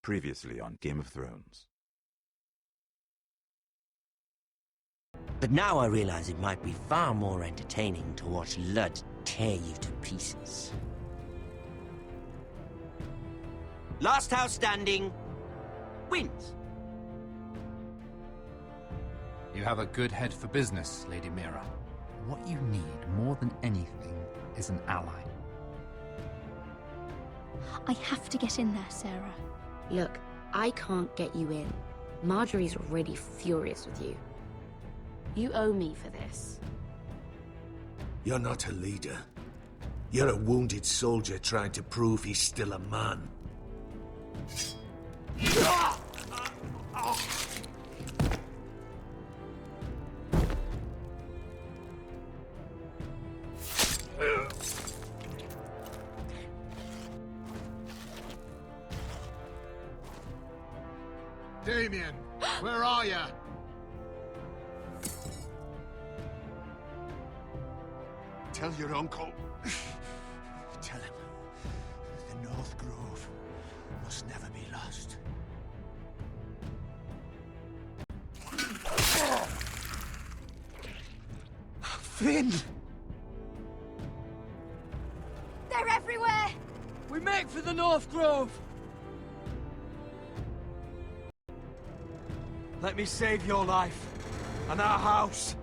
Previously on Game of Thrones. But now I realize it might be far more entertaining to watch Lud tear you to pieces. Last house standing wins. You have a good head for business, Lady Mira. What you need more than anything is an ally. I have to get in there, Sarah. Look, I can't get you in. Marjorie's already furious with you. You owe me for this. You're not a leader. You're a wounded soldier trying to prove he's still a man. Damien, where are you? Tell your uncle. Tell him the North Grove must never be lost. Finn! They're everywhere! We make for the North Grove! Let me save your life and our house.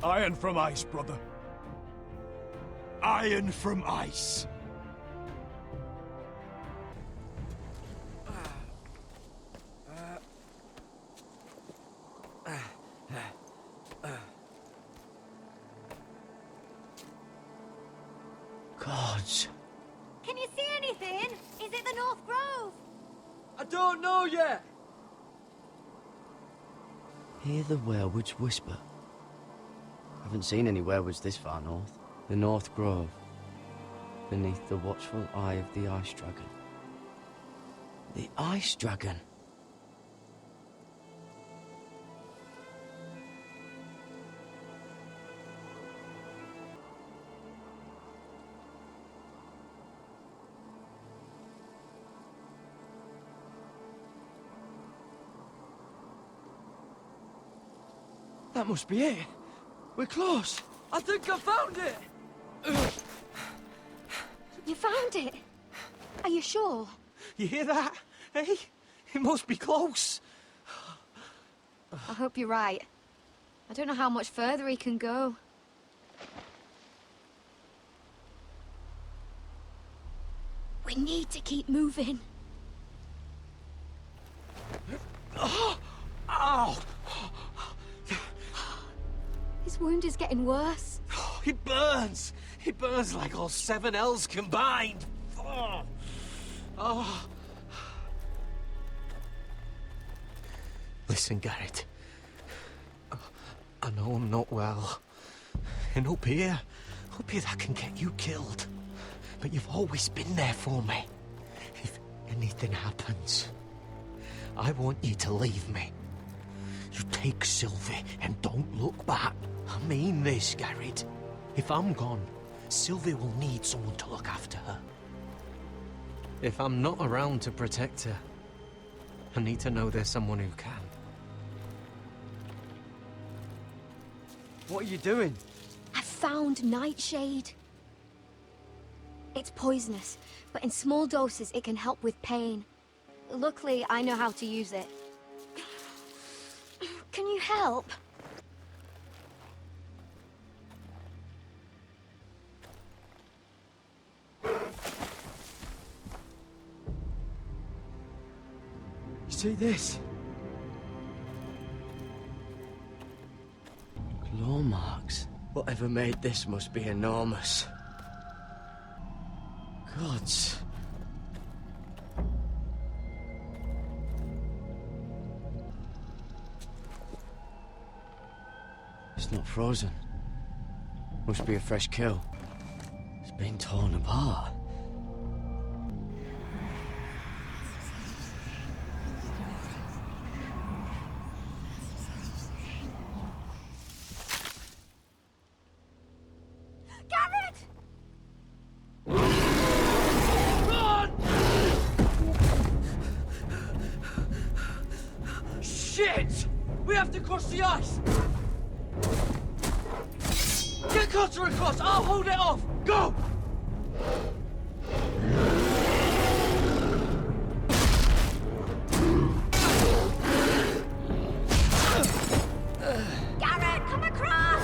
Iron from ice, brother. Iron from ice. Gods. Can you see anything? Is it the North Grove? I don't know yet. Hear the werewoods whisper. Haven't seen any werewoods this far north. The North Grove. Beneath the watchful eye of the Ice Dragon. The Ice Dragon? That must be it. We're close. I think I found it. You found it? Are you sure? You hear that? Hey? It must be close. I hope you're right. I don't know how much further he can go. We need to keep moving. Oh! Ow! His wound is getting worse. It burns! It burns like all 7 L's combined! Oh. Oh. Listen, Garrett. I know I'm not well. And up here that can get you killed. But you've always been there for me. If anything happens, I want you to leave me. You take Sylvie and don't look back. I mean this, Garrett. If I'm gone, Sylvie will need someone to look after her. If I'm not around to protect her, I need to know there's someone who can. What are you doing? I found Nightshade. It's poisonous, but in small doses it can help with pain. Luckily, I know how to use it. Can you help? You see this? Claw marks. Whatever made this must be enormous. Gods. It's not frozen. Must be a fresh kill. It's been torn apart. have to cross the ice! Get Cotter across! I'll hold it off! Go! Garrett, come across!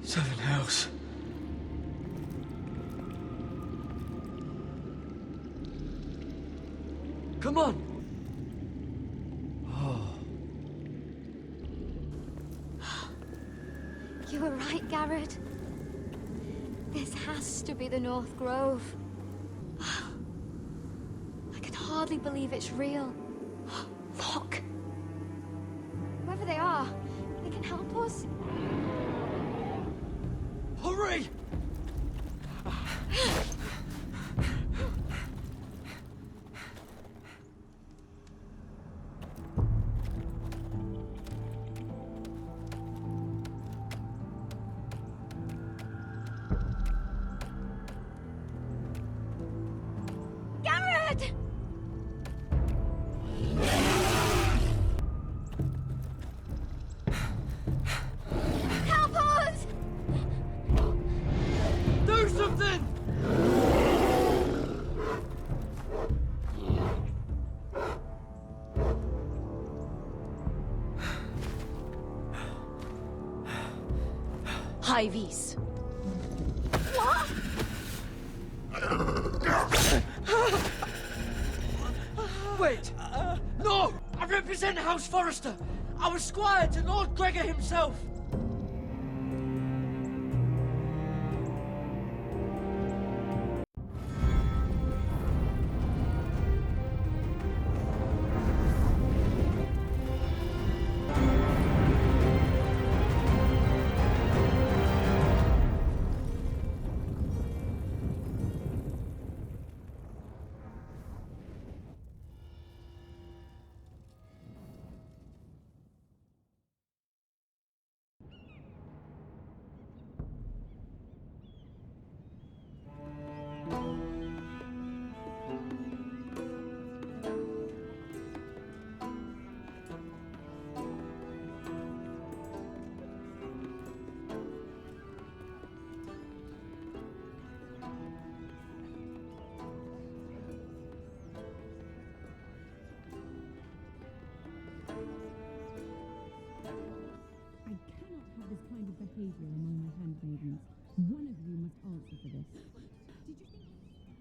Seven hells. Come on! You were right, Garrett. This has to be the North Grove. I can hardly believe it's real. Look! Whoever they are, they can help us. Hurry! Garrett! Help us! Do something! High vis. Wait! No! I represent House Forrester! I was squire to Lord Gregor himself! I cannot have this kind of behavior among my handmaidens. One of you must answer for this. Did you think...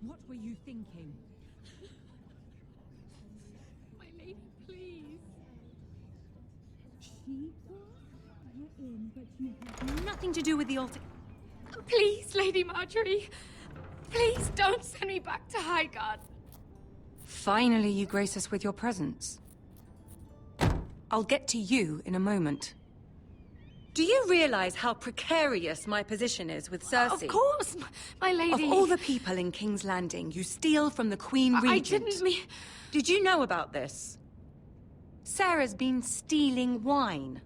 What were you thinking? My lady, please. She brought her in, but you have nothing to do with the altar. Please, Lady Marjorie. Please don't send me back to Highgarden. Finally, you grace us with your presence. I'll get to you in a moment. Do you realize how precarious my position is with Cersei? Of course, my lady. Of all the people in King's Landing, you steal from the Queen Regent. I didn't mean... Did you know about this? Sarah's been stealing wine.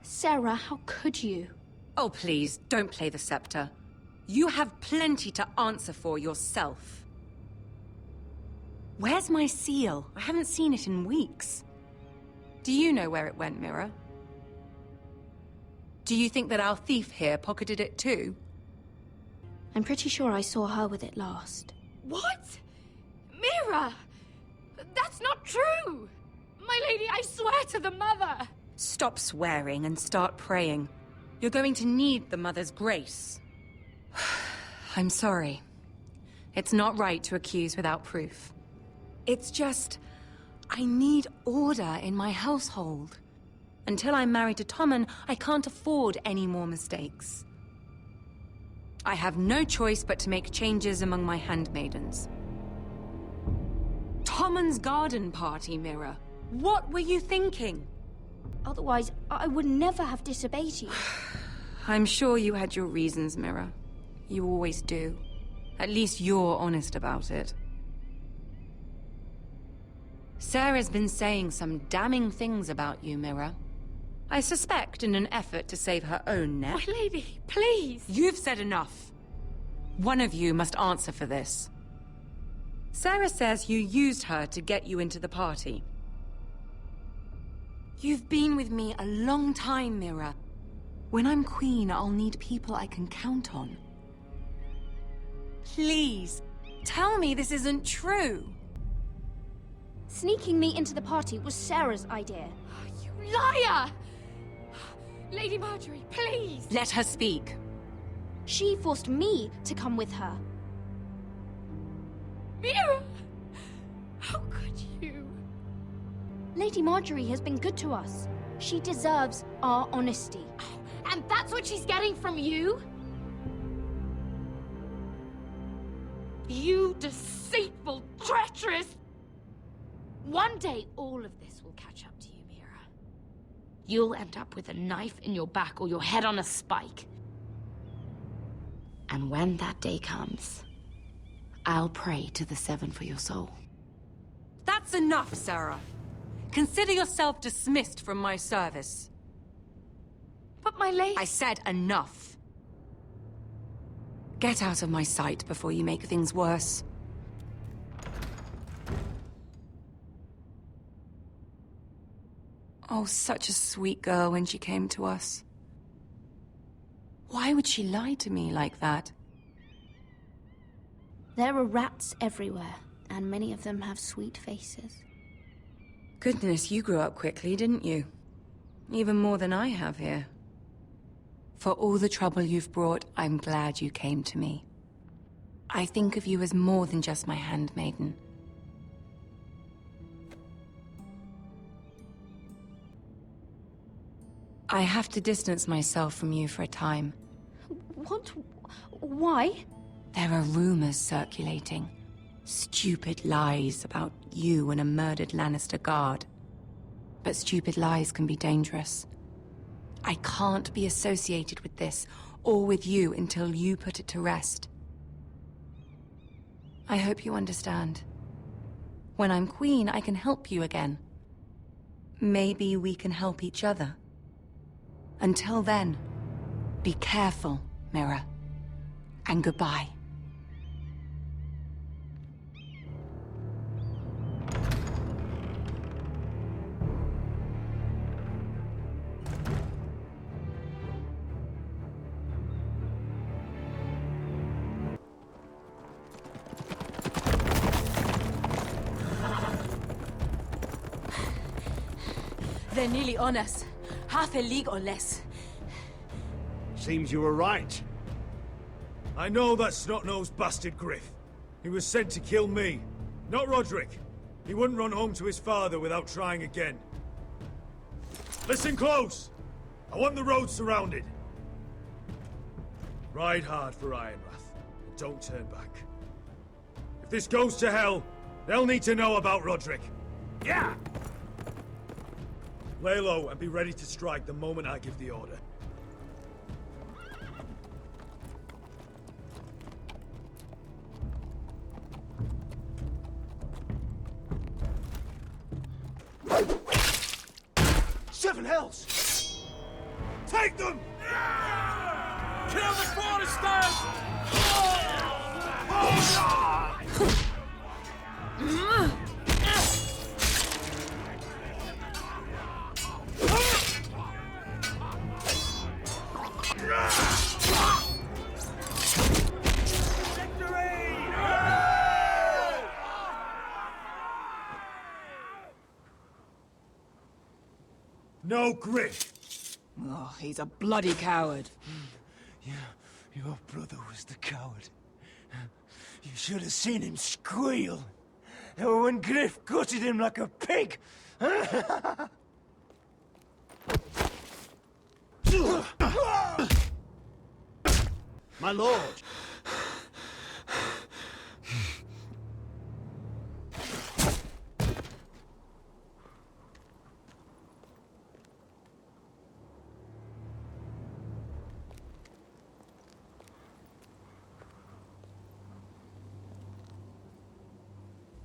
Sarah, how could you? Oh, please, don't play the scepter. You have plenty to answer for yourself. Where's my seal? I haven't seen it in weeks. Do you know where it went, Mira? Do you think that our thief here pocketed it too? I'm pretty sure I saw her with it last. What? Mira! That's not true! My lady, I swear to the mother! Stop swearing and start praying. You're going to need the Mother's grace. I'm sorry. It's not right to accuse without proof. It's just... I need order in my household. Until I'm married to Tommen, I can't afford any more mistakes. I have no choice but to make changes among my handmaidens. Tommen's garden party, Mira. What were you thinking? Otherwise, I would never have disobeyed you. I'm sure you had your reasons, Mira. You always do. At least you're honest about it. Sarah's been saying some damning things about you, Mira. I suspect in an effort to save her own neck. My lady, please! You've said enough. One of you must answer for this. Sarah says you used her to get you into the party. You've been with me a long time, Mira. When I'm queen, I'll need people I can count on. Please, tell me this isn't true. Sneaking me into the party was Sarah's idea. You liar! Lady Marjorie, please! Let her speak. She forced me to come with her. Mira! How could you? Lady Marjorie has been good to us. She deserves our honesty. And that's what she's getting from you? You deceitful, treacherous... One day, all of this will catch up to you, Mira. You'll end up with a knife in your back or your head on a spike. And when that day comes, I'll pray to the Seven for your soul. That's enough, Sarah. Consider yourself dismissed from my service. But my lady... I said enough. Get out of my sight before you make things worse. Oh, such a sweet girl when she came to us. Why would she lie to me like that? There are rats everywhere, and many of them have sweet faces. Goodness, you grew up quickly, didn't you? Even more than I have here. For all the trouble you've brought, I'm glad you came to me. I think of you as more than just my handmaiden. I have to distance myself from you for a time. What? Why? There are rumors circulating. Stupid lies about you and a murdered Lannister guard. But stupid lies can be dangerous. I can't be associated with this, or with you, until you put it to rest. I hope you understand. When I'm queen, I can help you again. Maybe we can help each other. Until then, be careful, Mira. And goodbye. They're nearly on us. Half a league or less. Seems you were right. I know that snot-nosed bastard Griff. He was sent to kill me, not Roderick. He wouldn't run home to his father without trying again. Listen close! I want the road surrounded. Ride hard for Ironrath, and don't turn back. If this goes to hell, they'll need to know about Roderick. Yeah! Lay low and be ready to strike the moment I give the order. Seven hells! Take them! Kill the Foresters! No Griff! Oh, he's a bloody coward. Your brother was the coward. You should have seen him squeal. When Griff gutted him like a pig. My lord!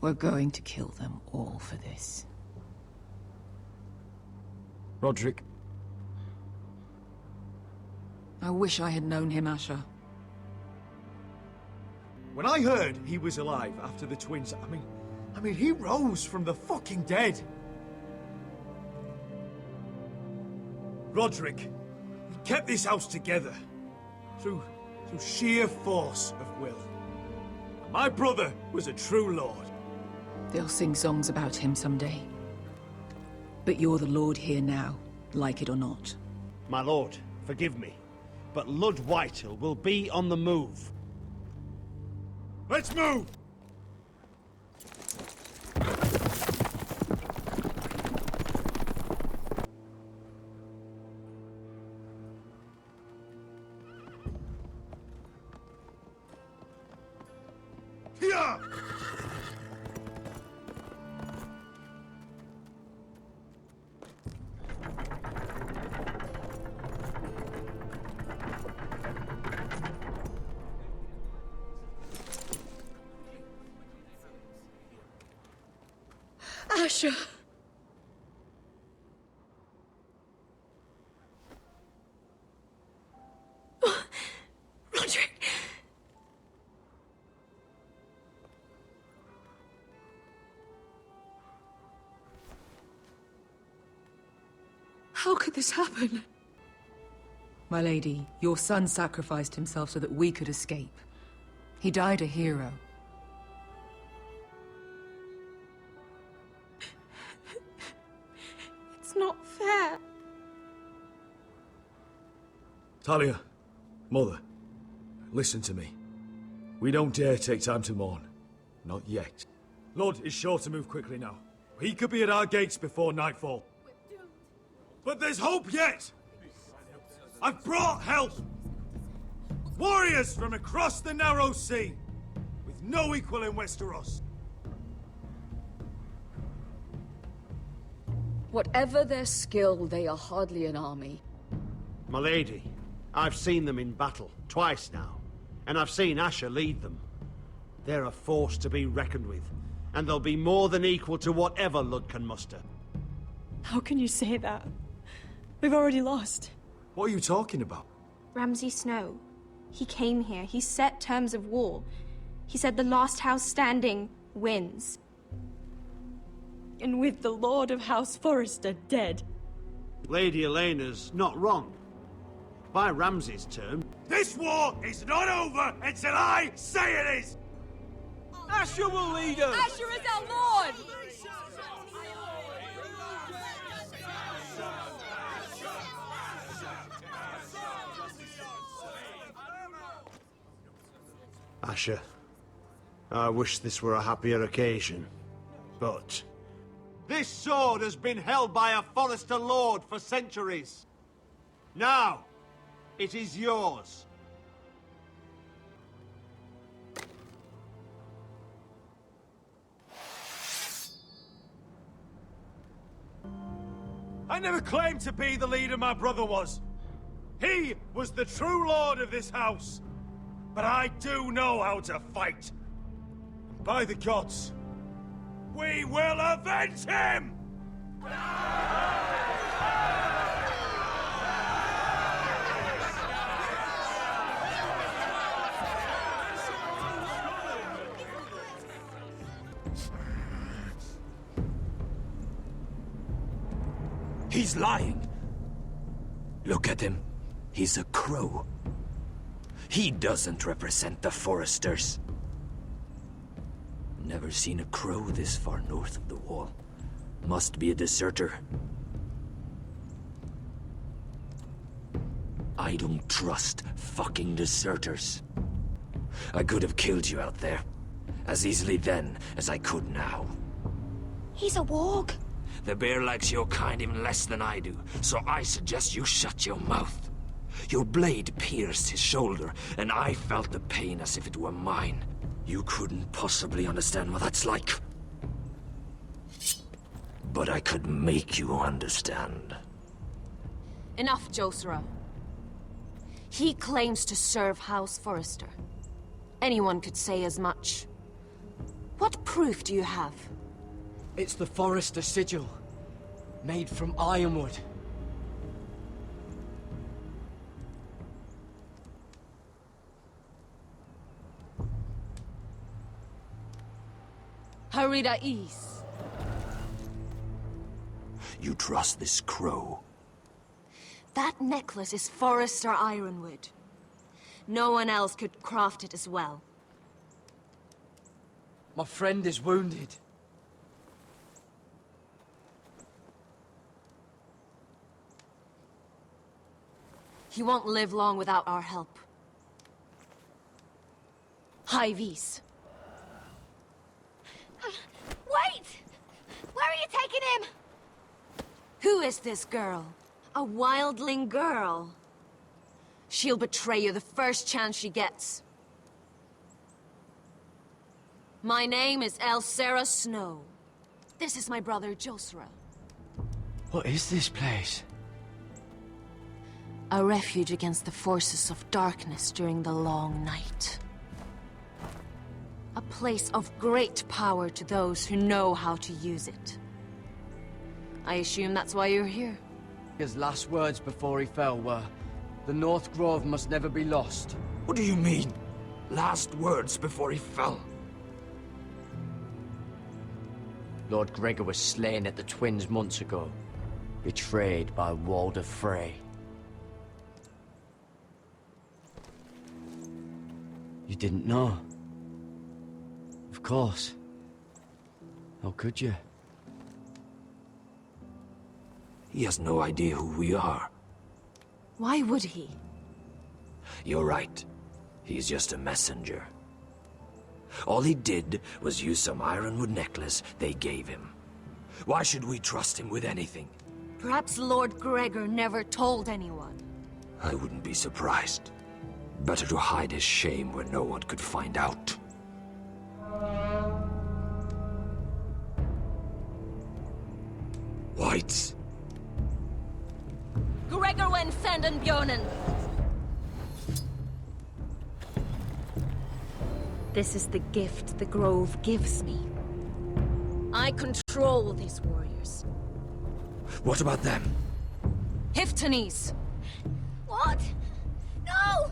We're going to kill them all for this. Roderick. I wish I had known him, Asher. When I heard he was alive after the twins, I mean, he rose from the fucking dead. Roderick, he kept this house together through sheer force of will. My brother was a true lord. They'll sing songs about him someday. But you're the lord here now, like it or not. My lord, forgive me, but Lud Whitehill will be on the move. Let's move! Here! Asher! Roderick! How could this happen? My lady, your son sacrificed himself so that we could escape. He died a hero. It's not fair. Talia, Mother, listen to me. We don't dare take time to mourn. Not yet. Lord is sure to move quickly now. He could be at our gates before nightfall. But there's hope yet! I've brought help! Warriors from across the narrow sea, with no equal in Westeros. Whatever their skill, they are hardly an army. My lady, I've seen them in battle, twice now, and I've seen Asher lead them. They're a force to be reckoned with, and they'll be more than equal to whatever Lud can muster. How can you say that? We've already lost. What are you talking about? Ramsay Snow. He came here. He set terms of war. He said the last house standing wins. And with the Lord of House Forrester dead. Lady Elena's not wrong. By Ramsay's term... This war is not over until I say it is! Asher will lead us! Asher is our lord! Asher, I wish this were a happier occasion, but... This sword has been held by a Forrester Lord for centuries. Now, it is yours. I never claimed to be the leader my brother was. He was the true lord of this house. But I do know how to fight. And by the gods, we will avenge him! He's lying. Look at him. He's a crow. He doesn't represent the Foresters. Never seen a crow this far north of the wall. Must be a deserter. I don't trust fucking deserters. I could have killed you out there. As easily then as I could now. He's a warg. The bear likes your kind even less than I do, so I suggest you shut your mouth. Your blade pierced his shoulder, and I felt the pain as if it were mine. You couldn't possibly understand what that's like. But I could make you understand. Enough, Josera. He claims to serve House Forrester. Anyone could say as much. What proof do you have? It's the Forester sigil, made from ironwood. Harida East. You trust this crow? That necklace is Forester ironwood. No one else could craft it as well. My friend is wounded. He won't live long without our help. Hyvis. Wait! Where are you taking him? Who is this girl? A wildling girl. She'll betray you the first chance she gets. My name is Elsera Snow. This is my brother Josra. What is this place? A refuge against the forces of darkness during the long night. A place of great power to those who know how to use it. I assume that's why you're here. His last words before he fell were, "The North Grove must never be lost." What do you mean? Last words before he fell? Lord Gregor was slain at the Twins months ago, betrayed by Walder Frey. You didn't know? Of course. How could you? He has no idea who we are. Why would he? You're right. He's just a messenger. All he did was use some ironwood necklace they gave him. Why should we trust him with anything? Perhaps Lord Gregor never told anyone. I wouldn't be surprised. Better to hide his shame where no one could find out. Whites. Gregor wen Fenden Bjornen. This is the gift the Grove gives me. I control these warriors. What about them? Hiftanes. What? No!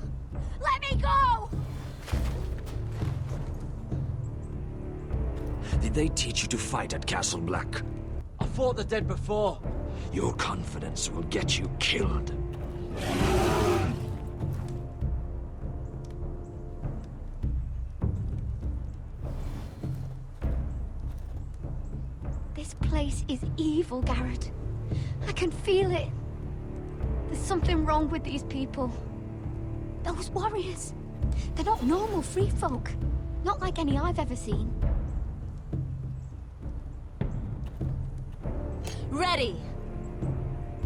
Let me go! Did they teach you to fight at Castle Black? I fought the dead before. Your confidence will get you killed. This place is evil, Garrett. I can feel it. There's something wrong with these people. Those warriors. They're not normal free folk. Not like any I've ever seen. Ready!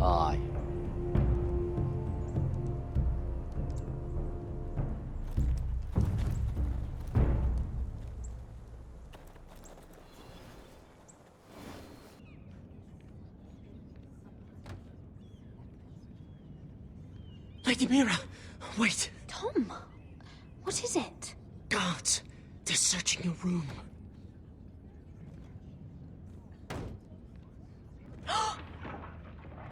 Aye. Lady Mira, wait. Tom, what is it? Guards, they're searching your room.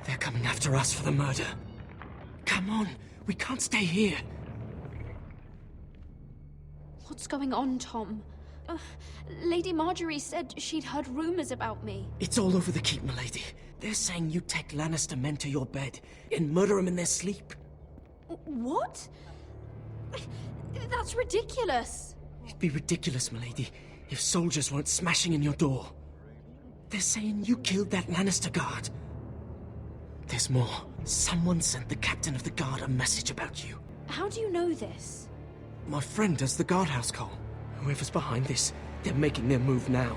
They're coming after us for the murder. Come on, we can't stay here. What's going on, Tom? Lady Marjorie said she'd heard rumors about me. It's all over the keep, milady. They're saying you take Lannister men to your bed and murder them in their sleep. What? That's ridiculous. It'd be ridiculous, milady, if soldiers weren't smashing in your door. They're saying you killed that Lannister guard. There's more. Someone sent the captain of the guard a message about you. How do you know this? My friend does the guardhouse call. Whoever's behind this, they're making their move now.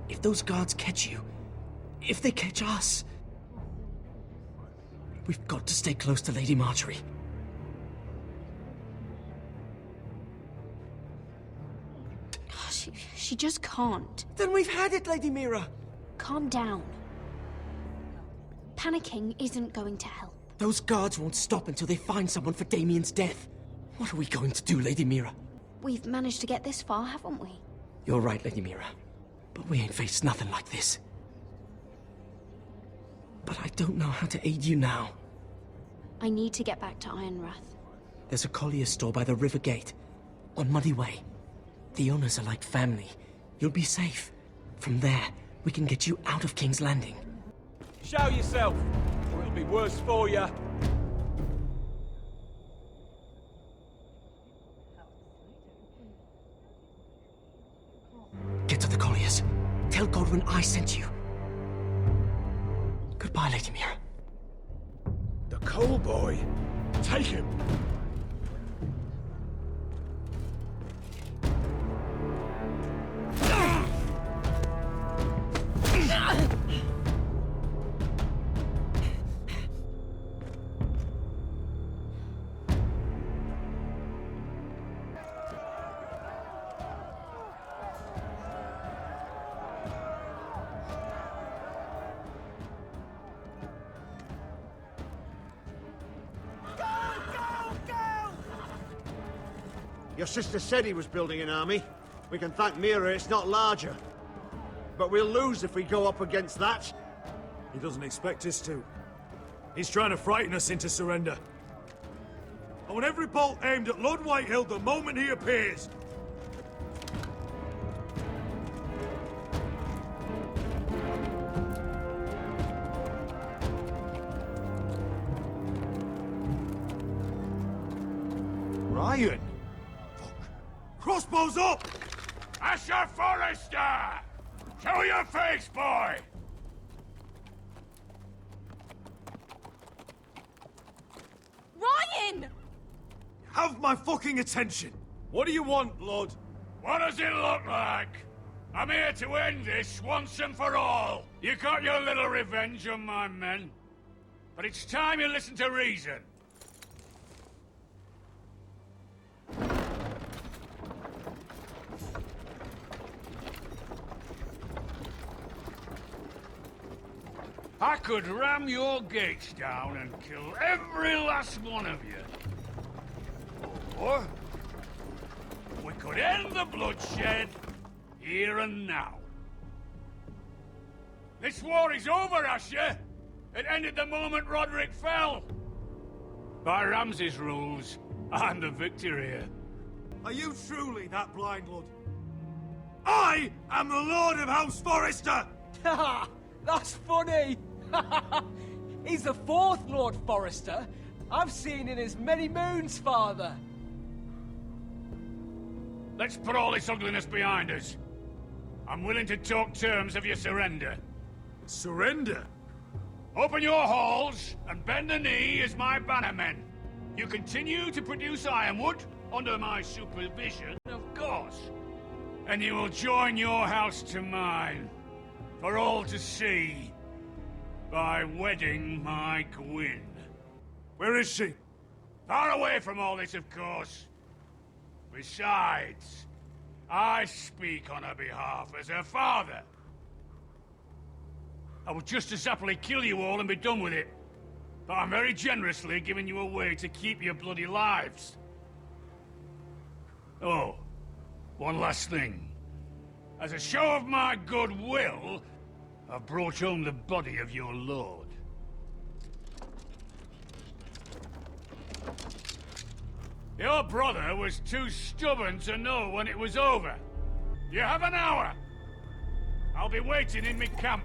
If those guards catch you, if they catch us, we've got to stay close to Lady Marjorie. She just can't. Then we've had it, Lady Mira. Calm down. Panicking isn't going to help. Those guards won't stop until they find someone for Damien's death. What are we going to do, Lady Mira? We've managed to get this far, haven't we? You're right, Lady Mira. But we ain't faced nothing like this. But I don't know how to aid you now. I need to get back to Ironrath. There's a collier's store by the river gate, on Muddy Way. The owners are like family. You'll be safe. From there, we can get you out of King's Landing. Show yourself, or it'll be worse for you. Get to the colliers. Tell Godwin I sent you. Goodbye, Lady Mira. The coal boy. Take him. Your sister said he was building an army. We can thank Mira it's not larger. But we'll lose if we go up against that. He doesn't expect us to. He's trying to frighten us into surrender. I want every bolt aimed at Lord Whitehill the moment he appears. Ryan! Crossbows up! Asher Forrester! Show your face, boy! Ryan! Have my fucking attention! What do you want, Lord? What does it look like? I'm here to end this once and for all. You got your little revenge on my men. But it's time you listen to reason. I could ram your gates down and kill every last one of you. Or we could end the bloodshed here and now. This war is over, Asher. It ended the moment Roderick fell. By Ramsay's rules, I'm the victor here. Are you truly that blind, Lord? I am the Lord of House Forrester! Ha! That's funny! He's the fourth Lord Forrester I've seen in as many moons, Father. Let's put all this ugliness behind us. I'm willing to talk terms of your surrender. Surrender? Open your halls and bend the knee as my bannermen. You continue to produce ironwood under my supervision, of course. And you will join your house to mine, for all to see, by wedding my Gwyn. Where is she? Far away from all this, of course. Besides, I speak on her behalf as her father. I would just as happily kill you all and be done with it. But I'm very generously giving you a way to keep your bloody lives. Oh, one last thing. As a show of my goodwill, I've brought home the body of your lord. Your brother was too stubborn to know when it was over. You have an hour. I'll be waiting in my camp.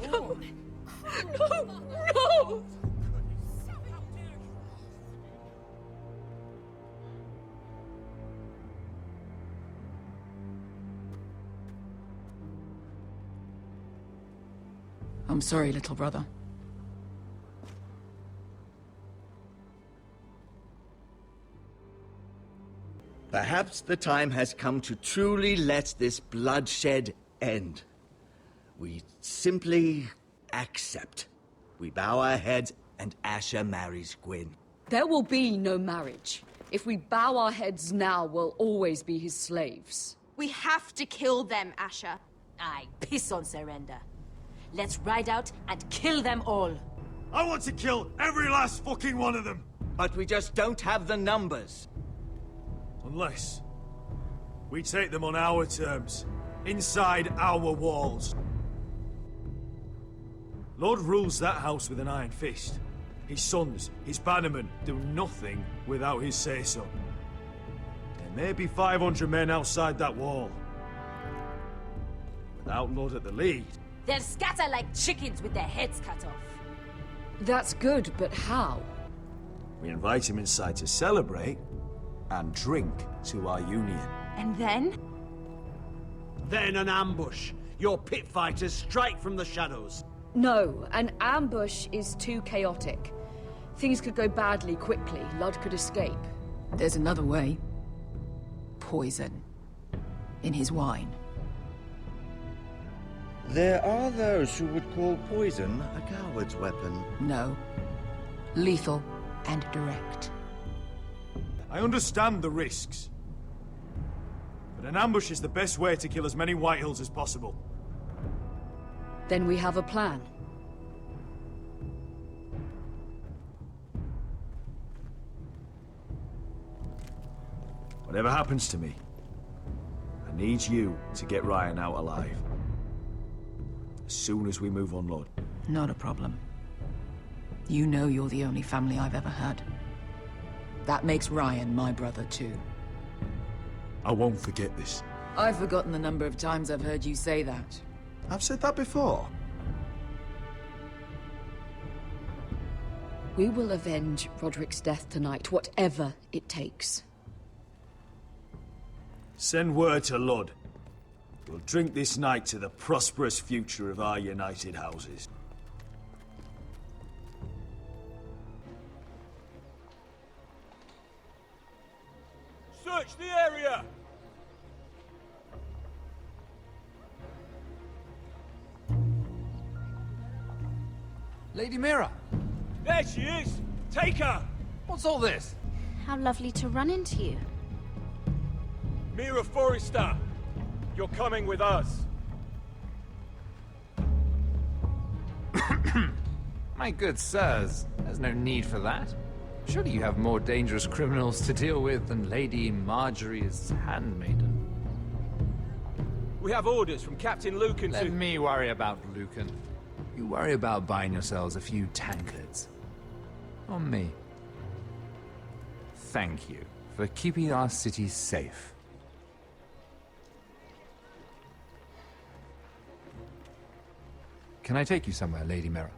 No! No! I'm sorry, little brother. Perhaps the time has come to truly let this bloodshed end. We simply accept. We bow our heads and Asher marries Gwyn. There will be no marriage. If we bow our heads now, we'll always be his slaves. We have to kill them, Asher. I piss on surrender. Let's ride out and kill them all. I want to kill every last fucking one of them! But we just don't have the numbers. Unless we take them on our terms, inside our walls. Lord rules that house with an iron fist. His sons, his bannermen, do nothing without his say-so. There may be 500 men outside that wall. Without Lord at the lead... They'll scatter like chickens with their heads cut off. That's good, but how? We invite him inside to celebrate, and drink to our union. And then? Then an ambush. Your pit fighters strike from the shadows. No, an ambush is too chaotic. Things could go badly quickly. Lud could escape. There's another way. Poison. In his wine. There are those who would call poison a coward's weapon. No. Lethal and direct. I understand the risks. But an ambush is the best way to kill as many Whitehills as possible. Then we have a plan. Whatever happens to me, I need you to get Ryan out alive. As soon as we move on, Lord. Not a problem. You know you're the only family I've ever had. That makes Ryan my brother too. I won't forget this. I've forgotten the number of times I've heard you say that. I've said that before. We will avenge Roderick's death tonight, whatever it takes. Send word to Lud. We'll drink this night to the prosperous future of our united houses. Search the area! Lady Mira! There she is! Take her! What's all this? How lovely to run into you. Mira Forrester! You're coming with us. My good sirs, there's no need for that. Surely you have more dangerous criminals to deal with than Lady Marjorie's handmaiden. We have orders from Captain Lucan Let me worry about Lucan. You worry about buying yourselves a few tankards. On me. Thank you for keeping our city safe. Can I take you somewhere, Lady Mira?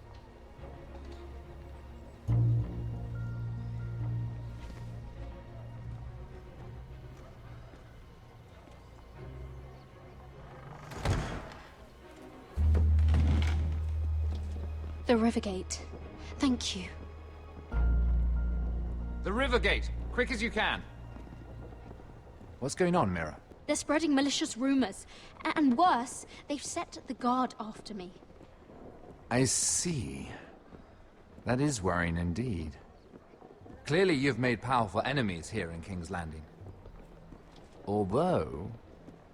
The Rivergate. Thank you. The Rivergate! Quick as you can! What's going on, Mira? They're spreading malicious rumors. And worse, they've set the guard after me. I see. That is worrying indeed. Clearly you've made powerful enemies here in King's Landing. Although,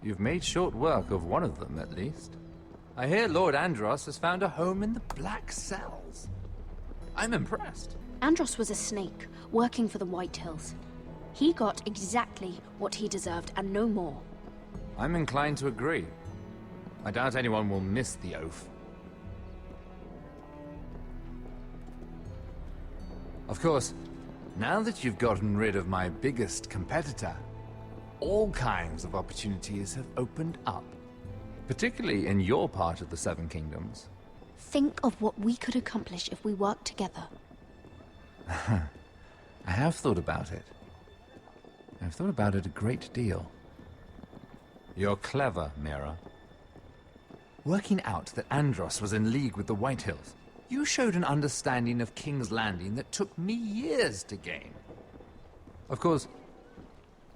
you've made short work of one of them, at least. I hear Lord Andros has found a home in the Black Cells. I'm impressed. Andros was a snake, working for the Whitehills. He got exactly what he deserved, and no more. I'm inclined to agree. I doubt anyone will miss the oath. Of course, now that you've gotten rid of my biggest competitor, all kinds of opportunities have opened up. particularly in your part of the Seven Kingdoms. Think of what we could accomplish if we worked together. I have thought about it. I've thought about it a great deal. You're clever, Mira. Working out that Andros was in league with the Whitehills, you showed an understanding of King's Landing that took me years to gain. Of course,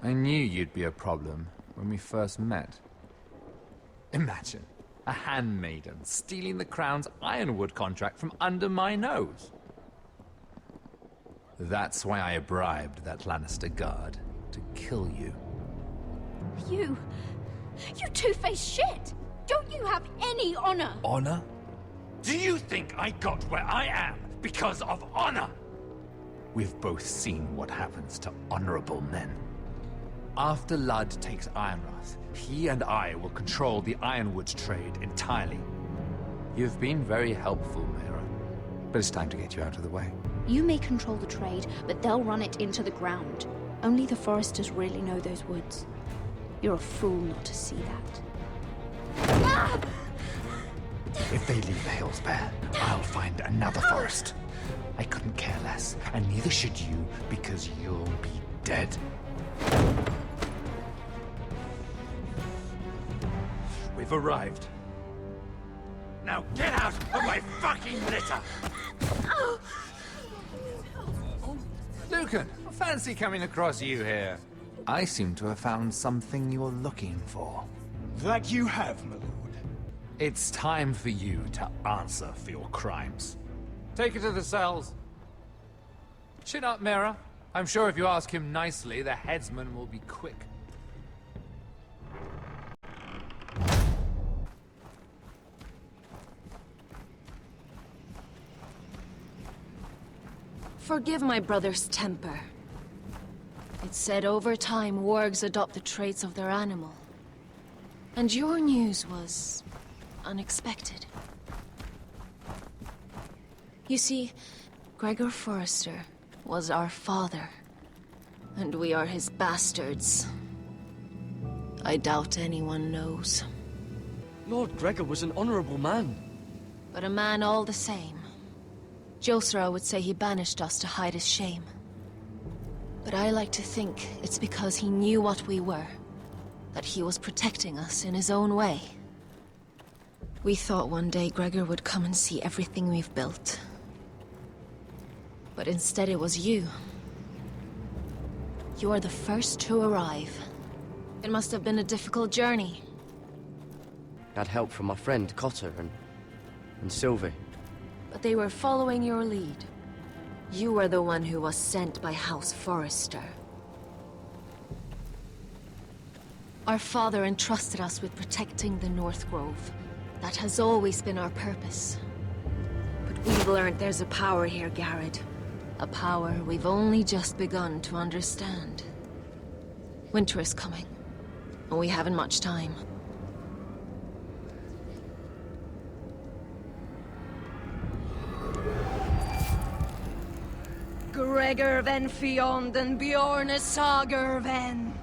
I knew you'd be a problem when we first met. Imagine a handmaiden stealing the Crown's ironwood contract from under my nose. That's why I bribed that Lannister guard to kill you. You two-faced shit! Don't you have any honor? Honor? Do you think I got where I am because of honor? We've both seen what happens to honorable men. After Ludd takes Ironrath, he and I will control the ironwood trade entirely. You've been very helpful, Mira, but it's time to get you out of the way. You may control the trade, but they'll run it into the ground. Only the Foresters really know those woods. You're a fool not to see that. Ah! If they leave the hills bare, I'll find another forest. I couldn't care less, and neither should you, because you'll be dead. We've arrived. Now get out of my fucking litter! Lucan, fancy coming across you here. I seem to have found something you're looking for. That you have, my lord. It's time for you to answer for your crimes. Take it to the cells. Chin up, Mira. I'm sure if you ask him nicely, the headsman will be quick. Forgive my brother's temper. It's said over time wargs adopt the traits of their animal. And your news was unexpected. You see, Gregor Forrester was our father, and we are his bastards. I doubt anyone knows. Lord Gregor was an honorable man. But a man all the same. Josra would say he banished us to hide his shame. But I like to think it's because he knew what we were, that he was protecting us in his own way. We thought one day Gregor would come and see everything we've built. But instead it was you. You are the first to arrive. It must have been a difficult journey. I'd help from my friend Cotter and Sylvie. But they were following your lead. You were the one who was sent by House Forrester. Our father entrusted us with protecting the North Grove. That has always been our purpose. But we've learned there's a power here, Garrett. A power we've only just begun to understand. Winter is coming, and we haven't much time. Gregor ven Fionn Bjorn Sager ven.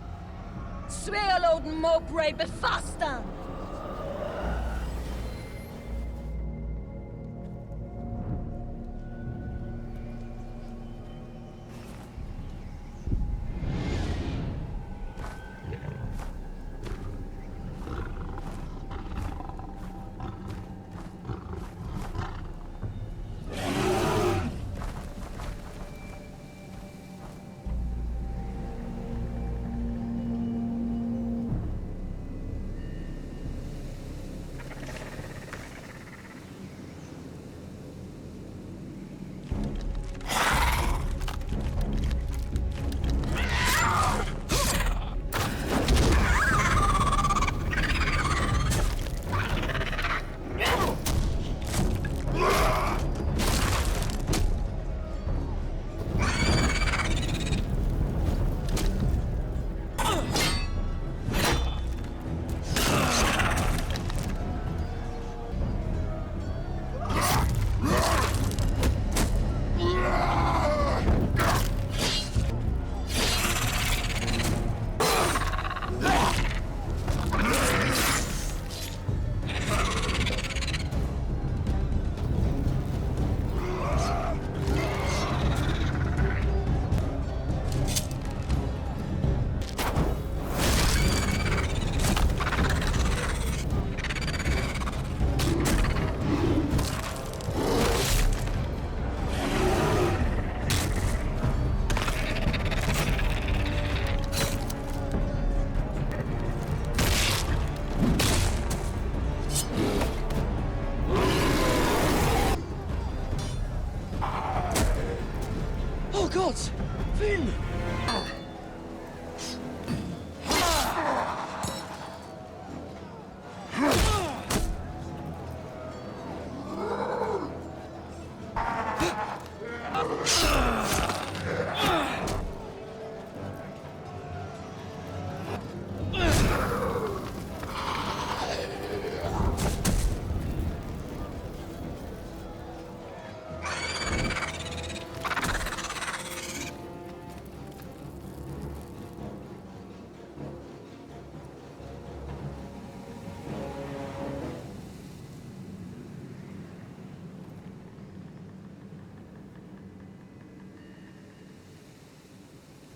Svealoden Mopre befastan.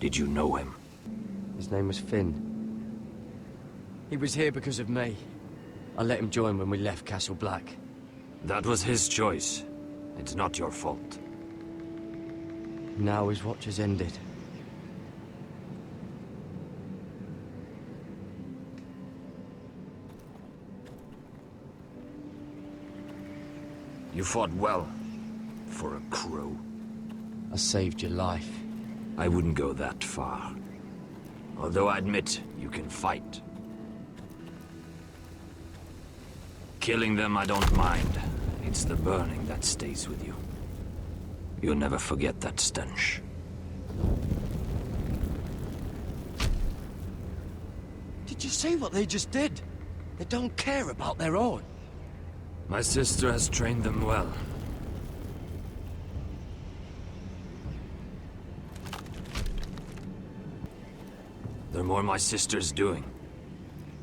Did you know him? His name was Finn. He was here because of me. I let him join when we left Castle Black. That was his choice. It's not your fault. Now his watch has ended. You fought well. For a crow. I saved your life. I wouldn't go that far. Although I admit, you can fight. Killing them I don't mind. It's the burning that stays with you. You'll never forget that stench. Did you see what they just did? They don't care about their own. My sister has trained them well. They're more my sister's doing,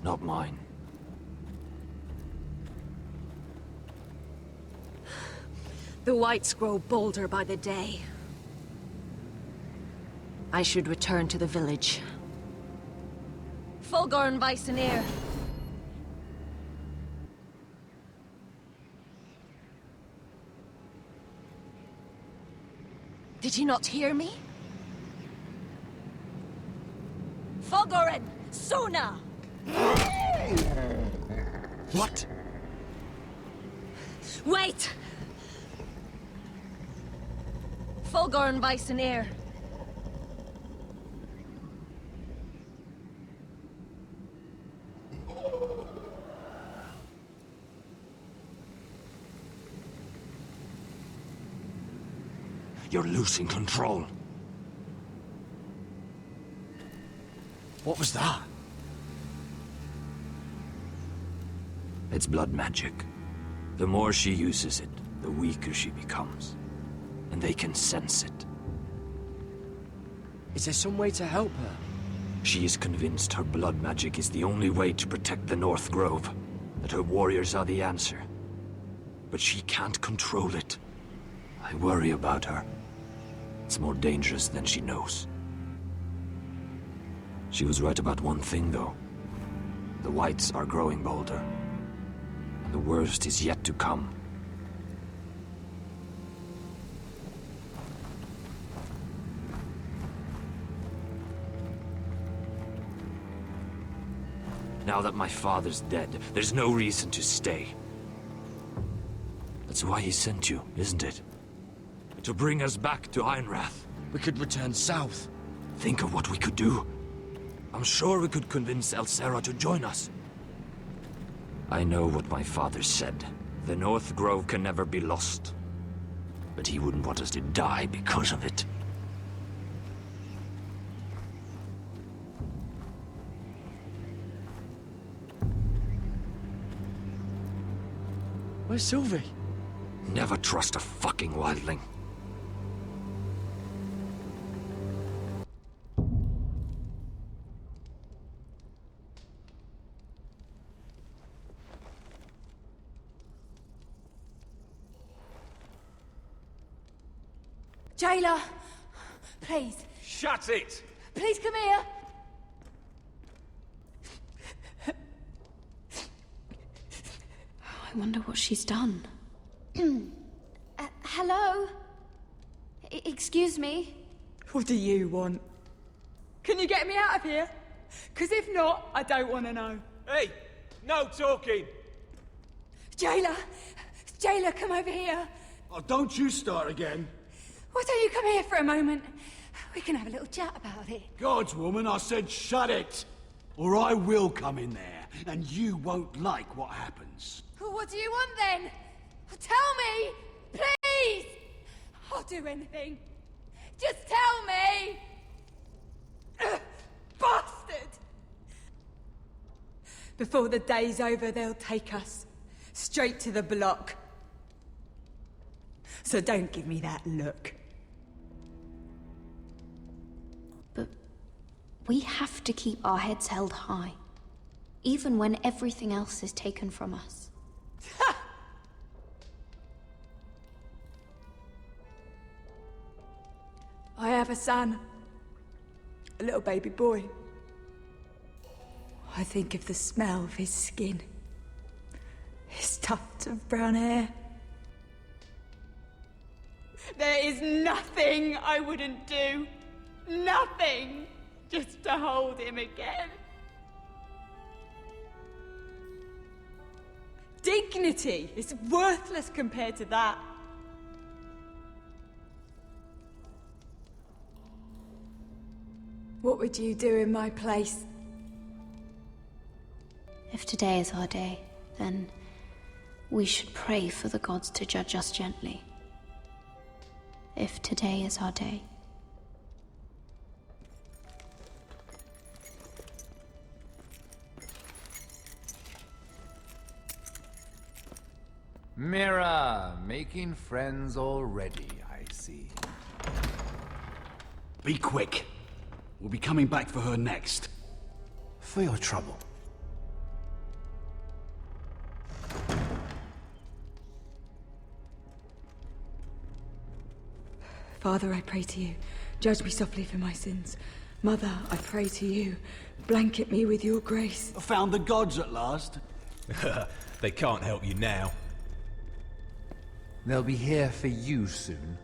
not mine. The whites grow bolder by the day. I should return to the village. Fulgor and Weissenir. Did you not hear me? Fulgoren! Suna! What? Wait! Fulgor and Weissenir. You're losing control. What was that? It's blood magic. The more she uses it, the weaker she becomes. And they can sense it. Is there some way to help her? She is convinced her blood magic is the only way to protect the North Grove. That her warriors are the answer. But she can't control it. I worry about her. It's more dangerous than she knows. She was right about one thing, though. The whites are growing bolder. And the worst is yet to come. Now that my father's dead, there's no reason to stay. That's why he sent you, isn't it? To bring us back to Einrath. We could return south. Think of what we could do. I'm sure we could convince Elsera to join us. I know what my father said. The North Grove can never be lost. But he wouldn't want us to die because of it. Where's Sylvie? Never trust a fucking wildling. Jailer! Please. Shut it! Please come here! I wonder what she's done. Hello? Excuse me? What do you want? Can you get me out of here? Because if not, I don't want to know. Hey! No talking! Jailer! Jailer, come over here. Oh, don't you start again. Why don't you come here for a moment? We can have a little chat about it. Gods, woman, I said shut it! Or I will come in there, and you won't like what happens. Well, what do you want then? Tell me! Please! I'll do anything. Just tell me! Bastard! Before the day's over, they'll take us. Straight to the block. So don't give me that look. But we have to keep our heads held high. Even when everything else is taken from us. I have a son. a little baby boy. I think of the smell of his skin, his tufts of brown hair. There is nothing I wouldn't do. Nothing! Just to hold him again. Dignity is worthless compared to that. What would you do in my place? If today is our day, then we should pray for the gods to judge us gently. If today is our day. Mira, making friends already, I see. Be quick. We'll be coming back for her next. For your trouble. Father, I pray to you, judge me softly for my sins. Mother, I pray to you, blanket me with your grace. Found the gods at last. They can't help you now. They'll be here for you soon.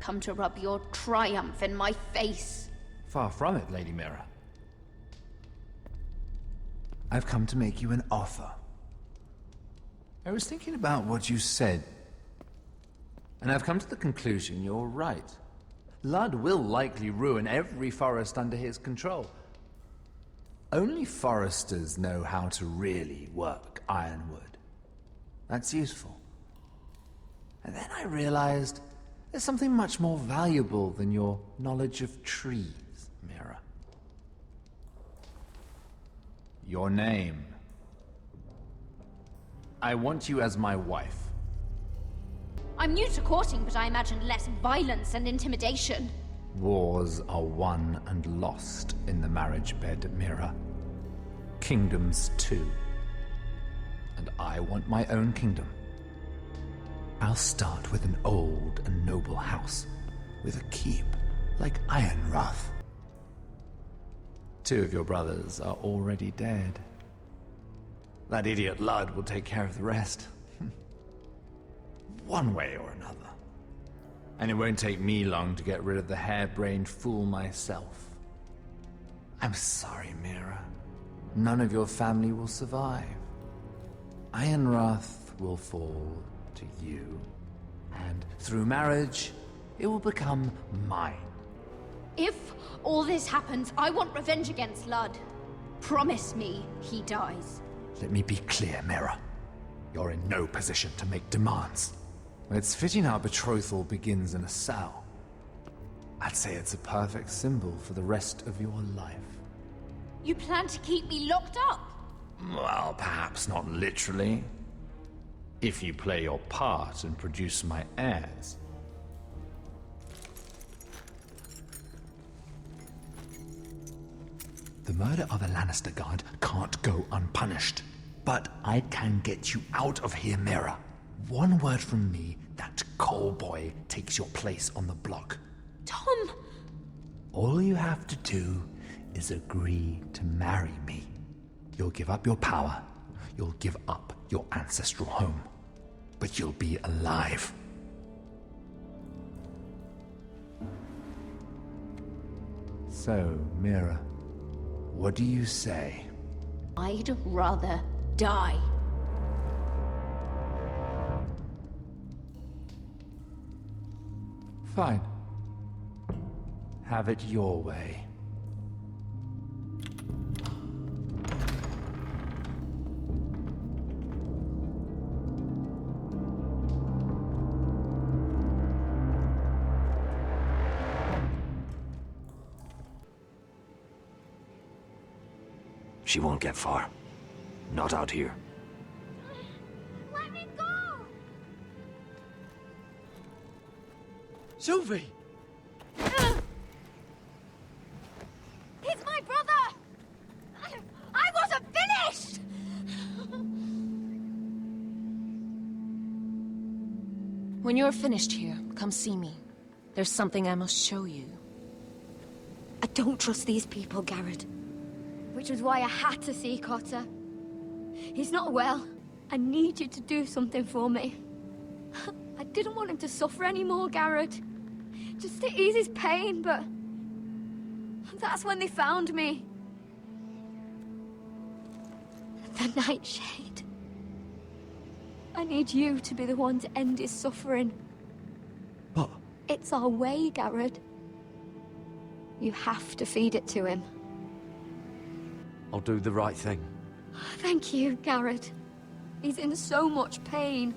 Come to rub your triumph in my face. Far from it, Lady Mira. I've come to make you an offer. I was thinking about what you said, and I've come to the conclusion you're right. Ludd will likely ruin every forest under his control. Only foresters know how to really work ironwood. That's useful. And then I realized there's something much more valuable than your knowledge of trees, Mira. Your name. I want you as my wife. I'm new to courting, but I imagined less violence and intimidation. Wars are won and lost in the marriage bed, Mira. Kingdoms too. And I want my own kingdom. I'll start with an old and noble house, with a keep like Ironrath. 2 of your brothers are already dead. That idiot Ludd will take care of the rest. One way or another. And it won't take me long to get rid of the harebrained fool myself. I'm sorry, Mira. None of your family will survive. Ironrath will fall to you, and through marriage, it will become mine. If all this happens, I want revenge against Ludd. Promise me he dies. Let me be clear, Mira. You're in no position to make demands. It's fitting our betrothal begins in a cell. I'd say it's a perfect symbol for the rest of your life. You plan to keep me locked up? Well, perhaps not literally. If you play your part and produce my heirs. The murder of a Lannister guard can't go unpunished. But I can get you out of here, Mira. One word from me, that coal boy takes your place on the block. Tom! All you have to do is agree to marry me. You'll give up your power. You'll give up your ancestral home. But you'll be alive. So, Mira, what do you say? I'd rather die. Fine. Have it your way. She won't get far. Not out here. Let me go! Sylvie! He's my brother! I wasn't finished! When you're finished here, come see me. There's something I must show you. I don't trust these people, Garrett. Which was why I had to see Cotter. He's not well. I need you to do something for me. I didn't want him to suffer anymore, Garrett. Just to ease his pain, but... that's when they found me. The Nightshade. I need you to be the one to end his suffering. What? It's our way, Garrett. You have to feed it to him. I'll do the right thing. Thank you, Garrett. He's in so much pain.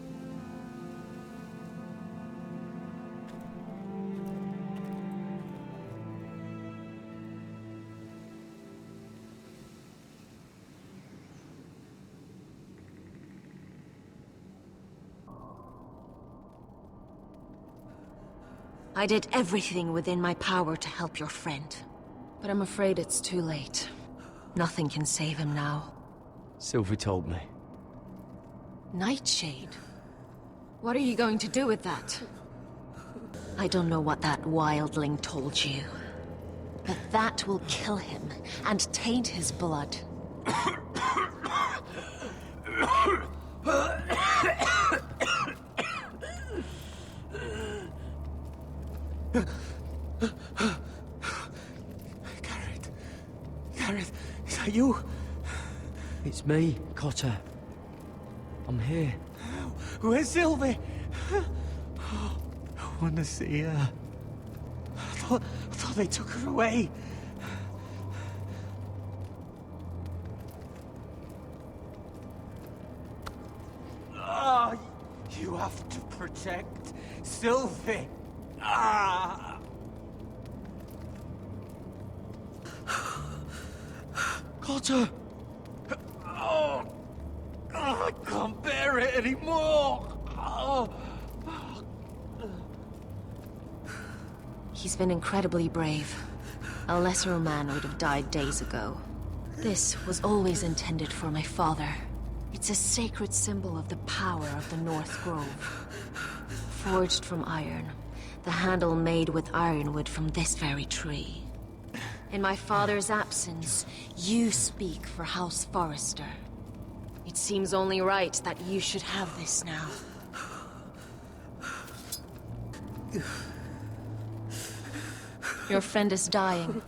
I did everything within my power to help your friend. But I'm afraid it's too late. Nothing can save him now. Sylvie told me. Nightshade? What are you going to do with that? I don't know what that wildling told you. But that will kill him and taint his blood. Garrett, is that you? It's me, Cotter. I'm here. Where's Sylvie? Oh, I want to see her. I thought they took her away. Ah, you have to protect Sylvie. Ah! Cotter! Oh, I can't bear it anymore. Oh. He's been incredibly brave. A lesser man would have died days ago. This was always intended for my father. It's a sacred symbol of the power of the North Grove. Forged from iron, the handle made with ironwood from this very tree. In my father's absence, you speak for House Forrester. It seems only right that you should have this now. Your friend is dying,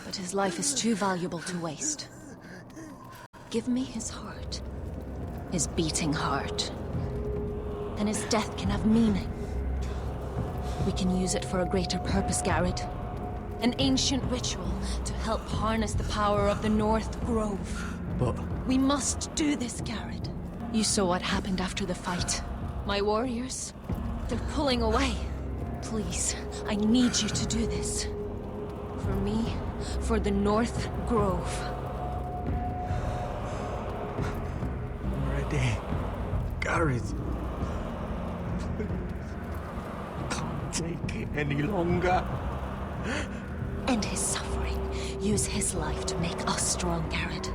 but his life is too valuable to waste. Give me his heart, his beating heart. Then his death can have meaning. We can use it for a greater purpose, Garrett. An ancient ritual to help harness the power of the North Grove. But... we must do this, Garrett. You saw what happened after the fight. My warriors, they're pulling away. Please, I need you to do this. For me, for the North Grove. I'm ready. Garrett. I can't take it any longer. End his suffering. Use his life to make us strong, Garrett.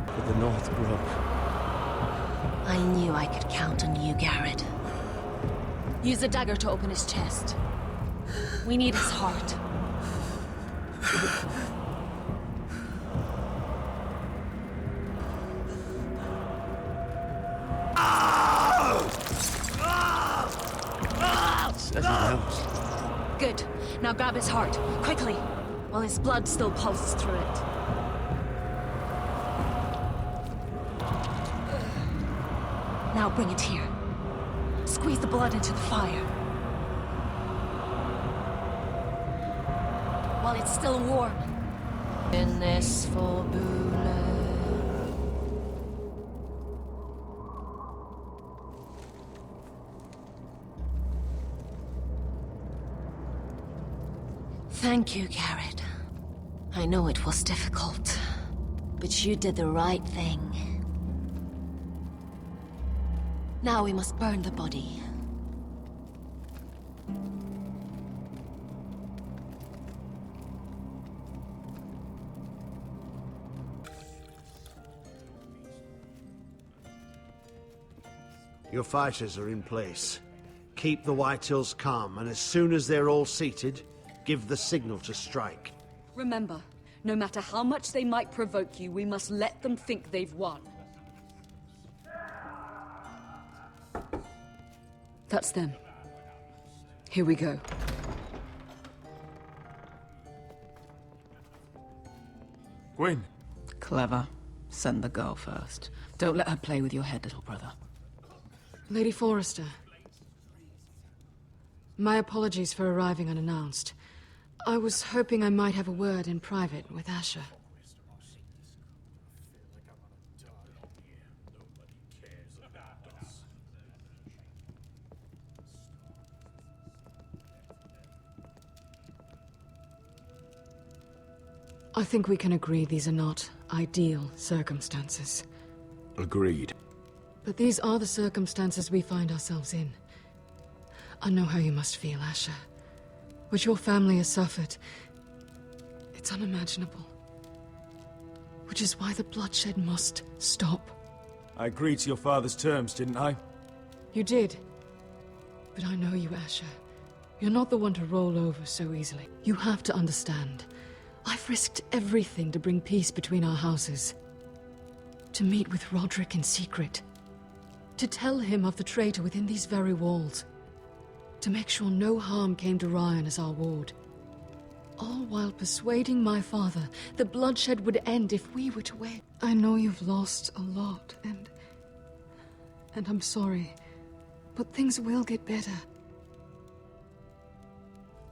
For the North Grove. I knew I could count on you, Garrett. Use the dagger to open his chest. We need his heart. Says he knows. Good. Now grab his heart, quickly, while his blood still pulses through it. Now bring it here. Squeeze the blood into the fire. While it's still warm. In this forbule. Thank you, Garrett. I know it was difficult, but you did the right thing. Now we must burn the body. Your fighters are in place. keep the White Hills calm, and as soon as they're all seated, give the signal to strike. Remember, no matter how much they might provoke you, we must let them think they've won. That's them. Here we go. Gwyn. Clever. Send the girl first. Don't let her play with your head, little brother. Lady Forrester. My apologies for arriving unannounced. I was hoping I might have a word in private with Asher. I think we can agree these are not ideal circumstances. Agreed. But these are the circumstances we find ourselves in. I know how you must feel, Asher. What your family has suffered, it's unimaginable. Which is why the bloodshed must stop. I agreed to your father's terms, didn't I? You did. But I know you, Asher. You're not the one to roll over so easily. You have to understand. I've risked everything to bring peace between our houses. To meet with Roderick in secret. To tell him of the traitor within these very walls. To make sure no harm came to Ryan as our ward. All while persuading my father that bloodshed would end if we were to wed. I know you've lost a lot, and I'm sorry, but things will get better.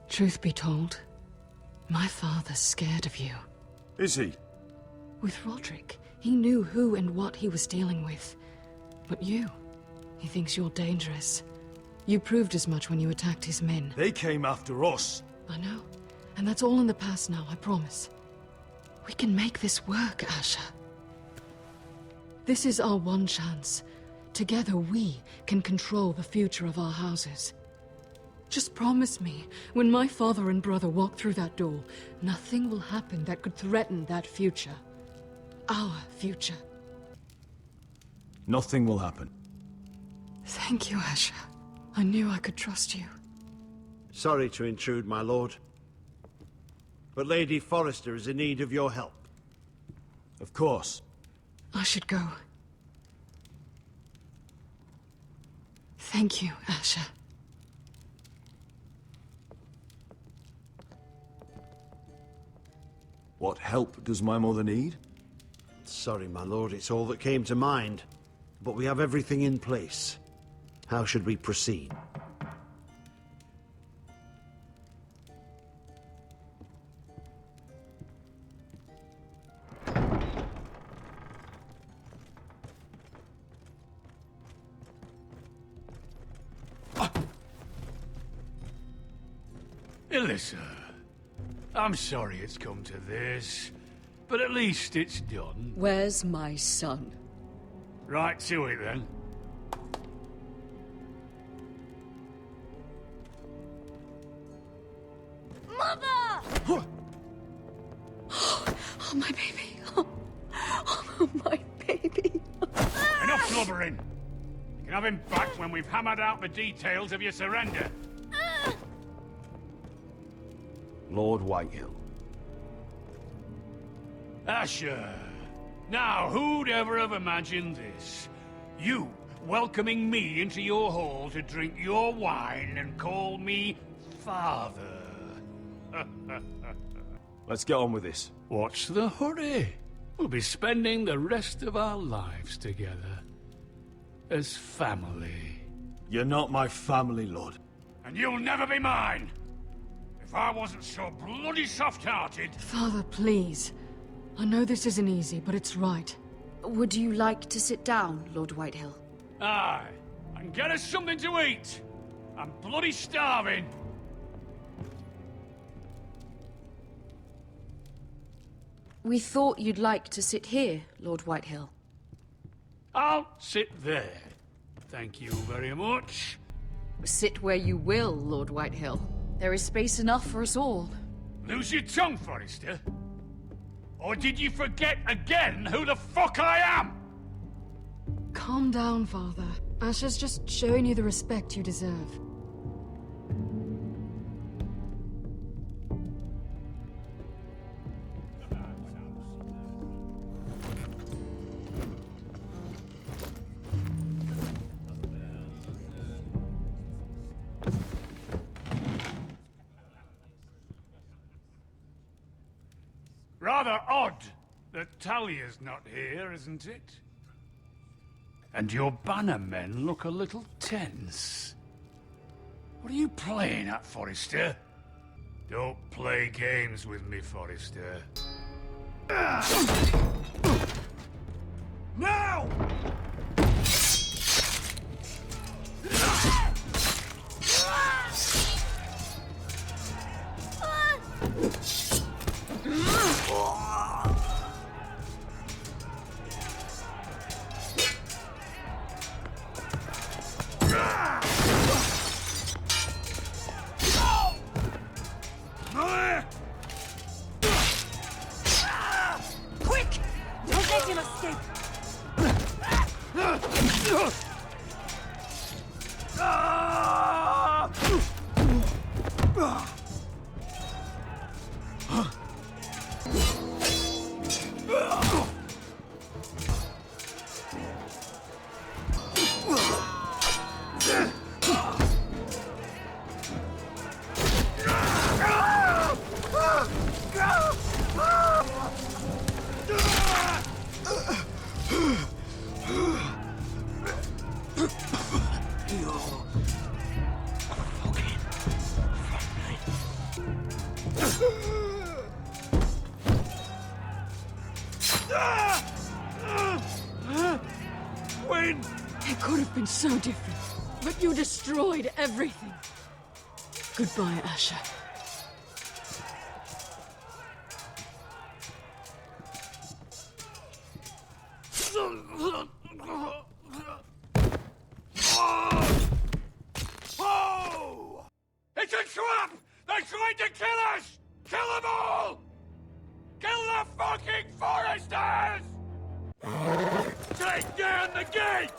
Truth be told, my father's scared of you. Is he? With Roderick, he knew who and what he was dealing with. But you, he thinks you're dangerous. You proved as much when you attacked his men. They came after us. I know. And that's all in the past now, I promise. We can make this work, Asher. This is our one chance. Together we can control the future of our houses. Just promise me, when my father and brother walk through that door, nothing will happen that could threaten that future. Our future. Nothing will happen. Thank you, Asher. I knew I could trust you. Sorry to intrude, my lord. But Lady Forrester is in need of your help. Of course. I should go. Thank you, Asher. What help does my mother need? Sorry, my lord, it's all that came to mind. But we have everything in place. How should we proceed? Alyssa, I'm sorry it's come to this, but at least it's done. Where's my son? Right to it, then. Mother! Oh, my baby. Oh, my baby. Enough blubbering. You can have him back when we've hammered out the details of your surrender. Lord Whitehill. Asher. Now, who'd ever have imagined this? You welcoming me into your hall to drink your wine and call me father. Let's get on with this. What's the hurry? We'll be spending the rest of our lives together. As family. You're not my family, Lord. And you'll never be mine! If I wasn't so bloody soft-hearted... Father, please. I know this isn't easy, but it's right. Would you like to sit down, Lord Whitehill? Aye. And get us something to eat. I'm bloody starving. We thought you'd like to sit here, Lord Whitehill. I'll sit there. Thank you very much. Sit where you will, Lord Whitehill. There is space enough for us all. Lose your tongue, Forrester. Or did you forget again who the fuck I am? Calm down, Father. Asher's just showing you the respect you deserve. odd that Talia's not here, isn't it? And your bannermen look a little tense. What are you playing at, Forrester? Don't play games with me, Forrester. Now! Quick! Don't let him escape! It could have been so different, but you destroyed everything. Goodbye, Asher. Oh! It's a trap! They're trying to kill us! Kill them all! Kill the fucking Foresters! Take down the gate!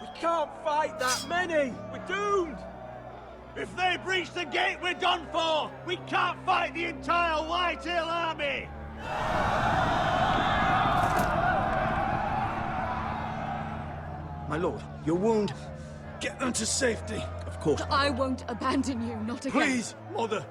We can't fight that many! We're doomed! If they breach the gate, we're done for! We can't fight the entire Whitetail army! My lord, your wound. Get them to safety. Of course. I won't abandon you, not again. Please, Mother.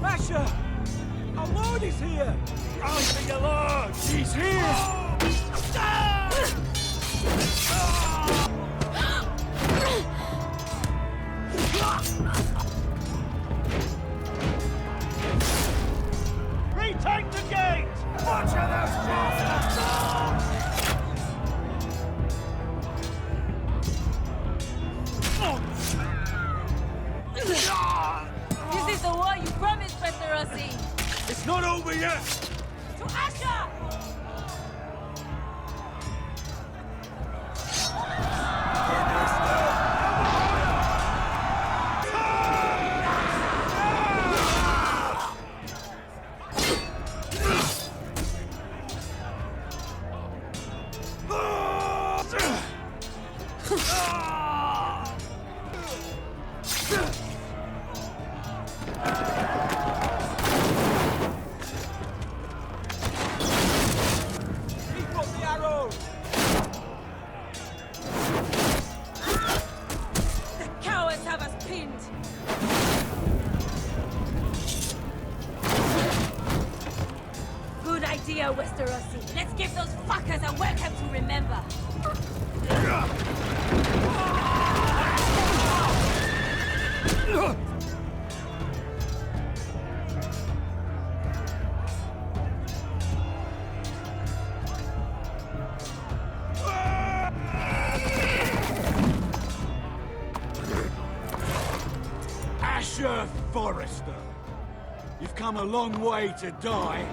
Asher! Our lord is here! Run for your lord! She's here! Retake the gate! Watch out, those bastards! This is the war you promised, Mr. Rossi! It's not over yet! To Asher! Keep up the arrows! The cowards have us pinned! Good idea, Westerosi. Let's give those fuckers a welcome to remember. Asher Forrester. You've come a long way to die.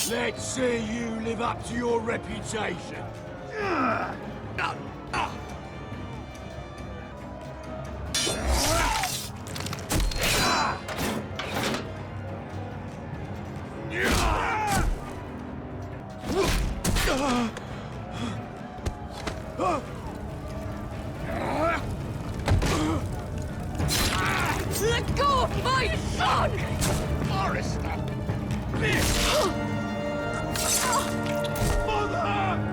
Let's see you live up to your reputation. My son! Forrester! Bitch! Mother!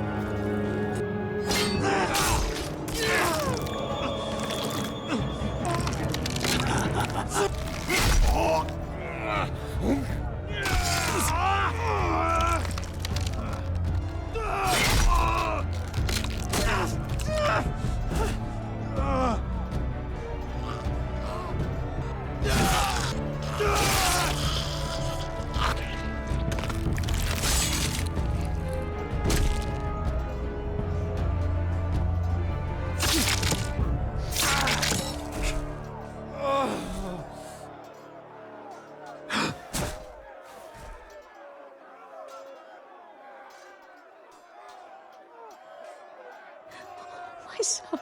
My son.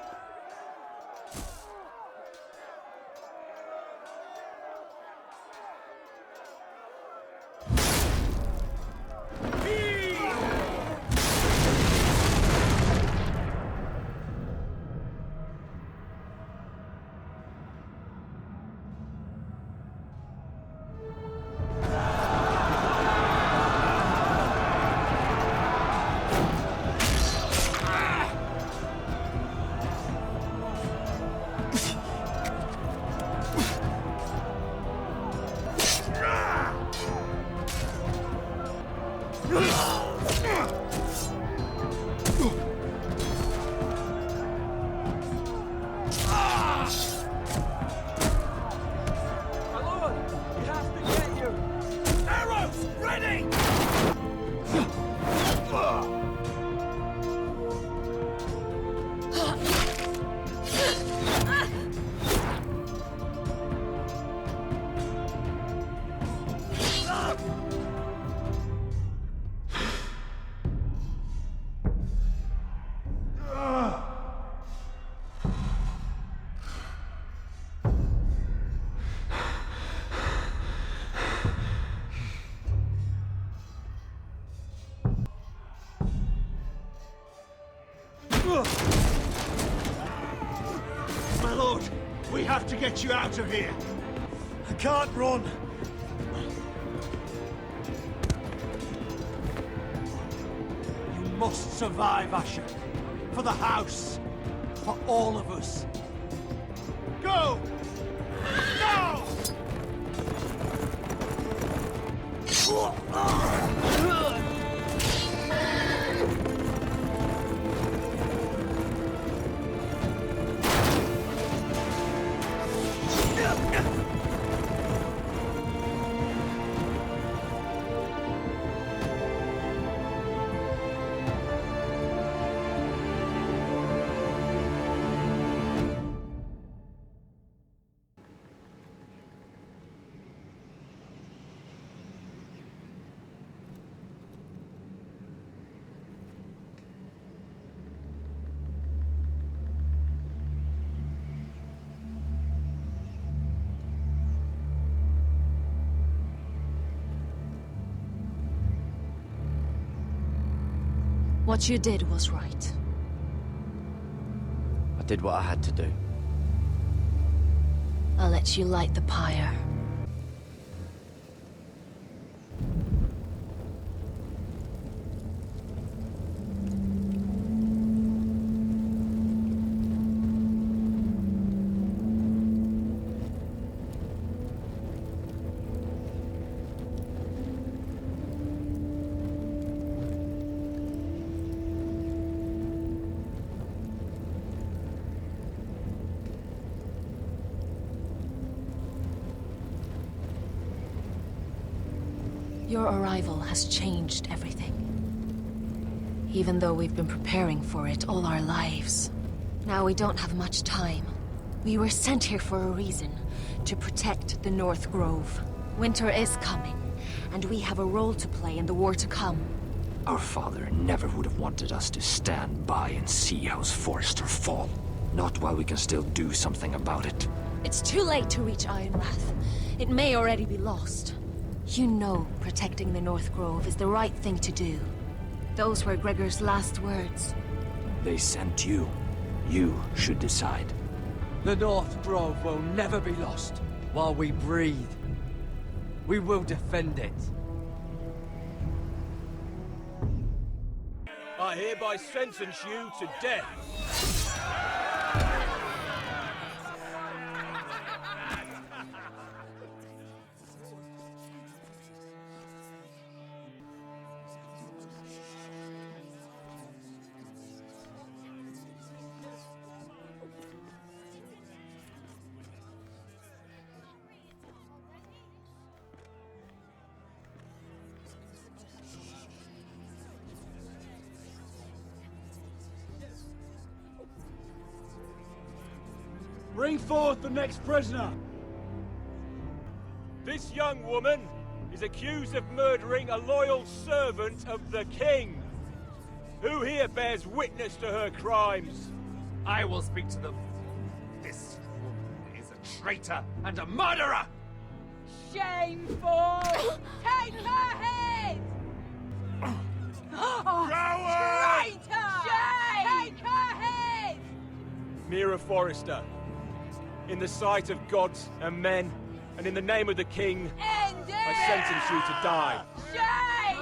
My lord, we have to get you out of here. I can't run. You must survive, Asher. For the house. For all of us. Go! Now! What you did was right. I did what I had to do. I'll let you light the pyre. Your arrival has changed everything. Even though we've been preparing for it all our lives. Now we don't have much time. We were sent here for a reason. To protect the North Grove. Winter is coming, and we have a role to play in the war to come. Our father never would have wanted us to stand by and see House Forrester fall. Not while we can still do something about it. It's too late to reach Ironrath. It may already be lost. You know protecting the North Grove is the right thing to do. Those were Gregor's last words. They sent you. You should decide. The North Grove will never be lost. While we breathe, we will defend it. I hereby sentence you to death. Bring forth the next prisoner! This young woman is accused of murdering a loyal servant of the king. Who here bears witness to her crimes? I will speak to them. This woman is a traitor and a murderer! Shameful! Take her head! Traitor! Shame! Take her head! Mira Forrester, in the sight of gods and men, and in the name of the king, End it! I sentence you to die. Shame!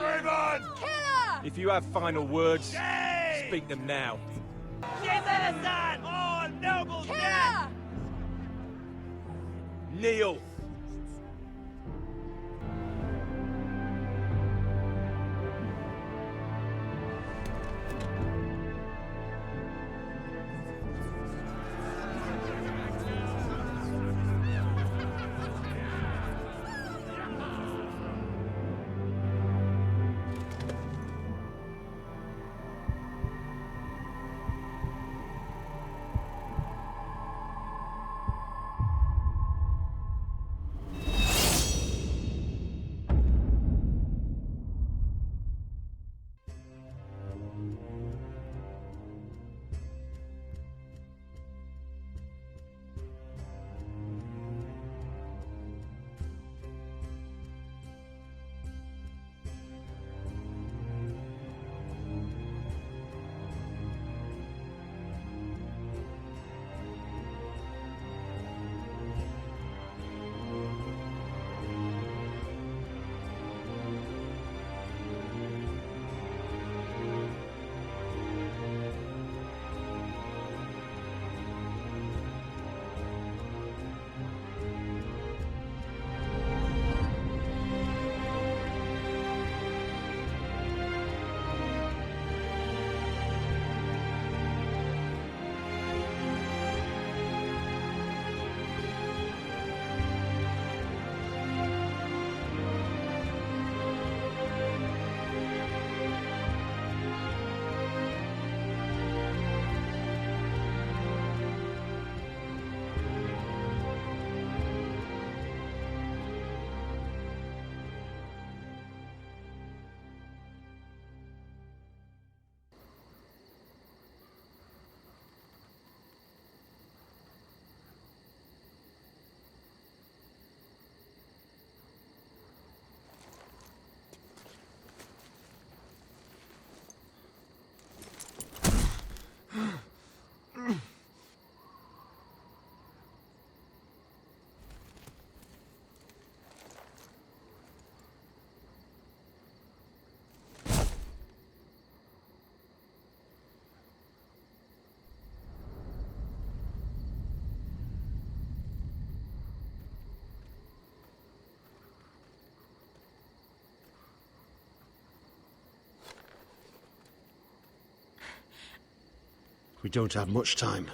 Kill her! If you have final words, speak them now. She's innocent! Oh, noble Kill her! Kneel. We don't have much time.